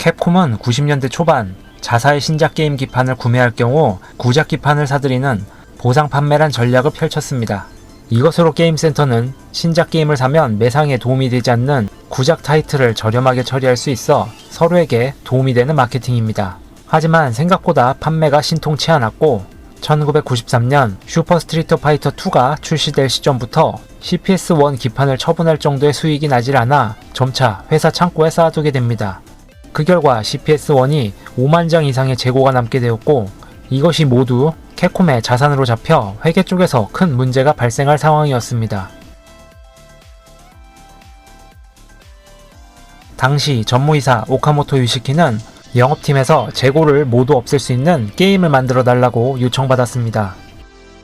캡콤은 90년대 초반 자사의 신작 게임 기판을 구매할 경우 구작 기판을 사들이는 보상 판매란 전략을 펼쳤습니다. 이것으로 게임센터는 신작 게임을 사면 매상에 도움이 되지 않는 구작 타이틀을 저렴하게 처리할 수 있어 서로에게 도움이 되는 마케팅입니다. 하지만 생각보다 판매가 신통치 않았고 1993년 슈퍼 스트리트 파이터 2가 출시될 시점부터 CPS1 기판을 처분할 정도의 수익이 나질 않아 점차 회사 창고에 쌓아두게 됩니다. 그 결과 CPS1이 5만 장 이상의 재고가 남게 되었고 이것이 모두 캡콤의 자산으로 잡혀 회계 쪽에서 큰 문제가 발생할 상황이었습니다. 당시 전무이사 오카모토 유시키는 영업팀에서 재고를 모두 없앨 수 있는 게임을 만들어 달라고 요청받았습니다.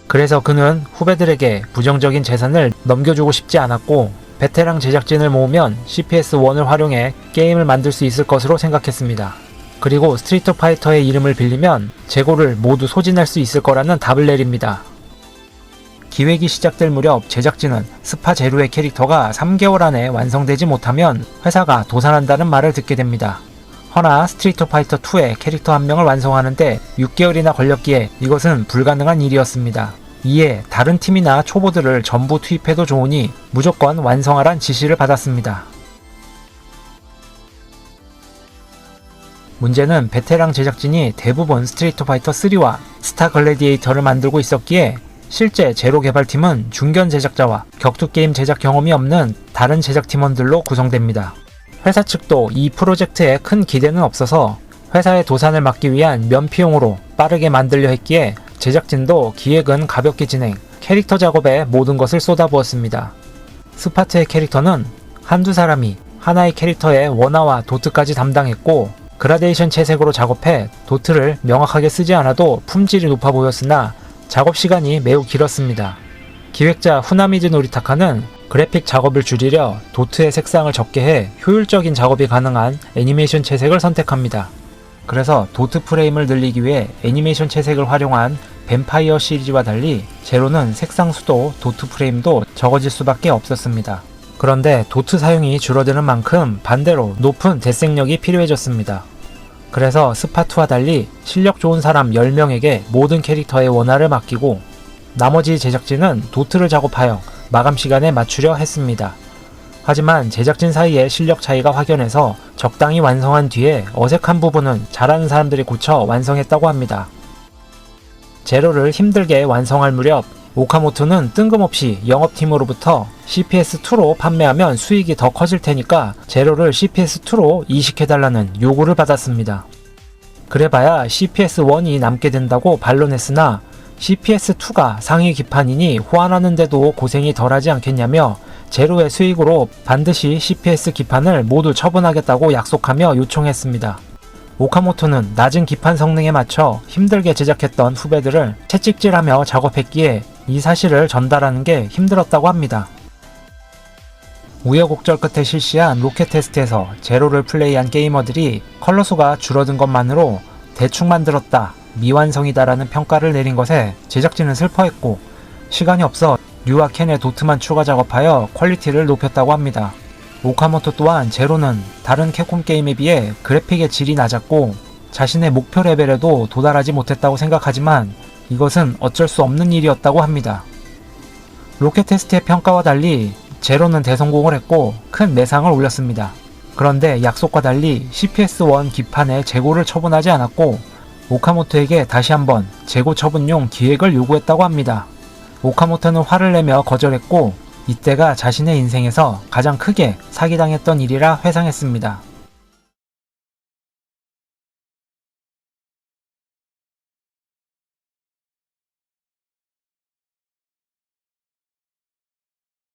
그래서 그는 후배들에게 부정적인 재산을 넘겨주고 싶지 않았고 베테랑 제작진을 모으면 CPS1을 활용해 게임을 만들 수 있을 것으로 생각했습니다. 그리고 스트리트 파이터의 이름을 빌리면 재고를 모두 소진할 수 있을 거라는 답을 내립니다. 기획이 시작될 무렵 제작진은 스파 제루의 캐릭터가 3개월 안에 완성되지 못하면 회사가 도산한다는 말을 듣게 됩니다. 허나 스트리트 파이터 2의 캐릭터 한 명을 완성하는데 6개월이나 걸렸기에 이것은 불가능한 일이었습니다. 이에 다른 팀이나 초보들을 전부 투입해도 좋으니 무조건 완성하란 지시를 받았습니다. 문제는 베테랑 제작진이 대부분 스트리트 파이터 3와 스타 글래디에이터를 만들고 있었기에 실제 제로 개발팀은 중견 제작자와 격투 게임 제작 경험이 없는 다른 제작 팀원들로 구성됩니다. 회사 측도 이 프로젝트에 큰 기대는 없어서 회사의 도산을 막기 위한 면피용으로 빠르게 만들려 했기에 제작진도 기획은 가볍게 진행, 캐릭터 작업에 모든 것을 쏟아부었습니다. 스파트의 캐릭터는 한두 사람이 하나의 캐릭터의 원화와 도트까지 담당했고 그라데이션 채색으로 작업해 도트를 명확하게 쓰지 않아도 품질이 높아 보였으나 작업 시간이 매우 길었습니다. 기획자 후나미즈 노리타카는 그래픽 작업을 줄이려 도트의 색상을 적게 해 효율적인 작업이 가능한 애니메이션 채색을 선택합니다. 그래서 도트 프레임을 늘리기 위해 애니메이션 채색을 활용한 뱀파이어 시리즈와 달리 제로는 색상 수도 도트 프레임도 적어질 수밖에 없었습니다. 그런데 도트 사용이 줄어드는 만큼 반대로 높은 대색력이 필요해졌습니다. 그래서 스파2와 달리 실력 좋은 사람 10명에게 모든 캐릭터의 원화를 맡기고 나머지 제작진은 도트를 작업하여 마감 시간에 맞추려 했습니다. 하지만 제작진 사이의 실력 차이가 확연해서 적당히 완성한 뒤에 어색한 부분은 잘하는 사람들이 고쳐 완성했다고 합니다. 제로를 힘들게 완성할 무렵 오카모토는 뜬금없이 영업팀으로부터 CPS2로 판매하면 수익이 더 커질 테니까 제로를 CPS2로 이식해달라는 요구를 받았습니다. 그래봐야 CPS1이 남게 된다고 반론했으나 CPS2가 상위 기판이니 호환하는데도 고생이 덜하지 않겠냐며 제로의 수익으로 반드시 CPS 기판을 모두 처분하겠다고 약속하며 요청했습니다. 오카모토는 낮은 기판 성능에 맞춰 힘들게 제작했던 후배들을 채찍질하며 작업했기에 이 사실을 전달하는 게 힘들었다고 합니다. 우여곡절 끝에 실시한 로켓 테스트에서 제로를 플레이한 게이머들이 컬러 수가 줄어든 것만으로 대충 만들었다, 미완성이다라는 평가를 내린 것에 제작진은 슬퍼했고 시간이 없어 류와 켄의 도트만 추가 작업하여 퀄리티를 높였다고 합니다. 오카모토 또한 제로는 다른 캡콤 게임에 비해 그래픽의 질이 낮았고 자신의 목표 레벨에도 도달하지 못했다고 생각하지만 이것은 어쩔 수 없는 일이었다고 합니다. 로켓 테스트의 평가와 달리 제로는 대성공을 했고 큰 매상을 올렸습니다. 그런데 약속과 달리 CPS1 기판의 재고를 처분하지 않았고 오카모토에게 다시 한번 재고 처분용 기획을 요구했다고 합니다. 오카모토는 화를 내며 거절했고 이때가 자신의 인생에서 가장 크게 사기당했던 일이라 회상했습니다.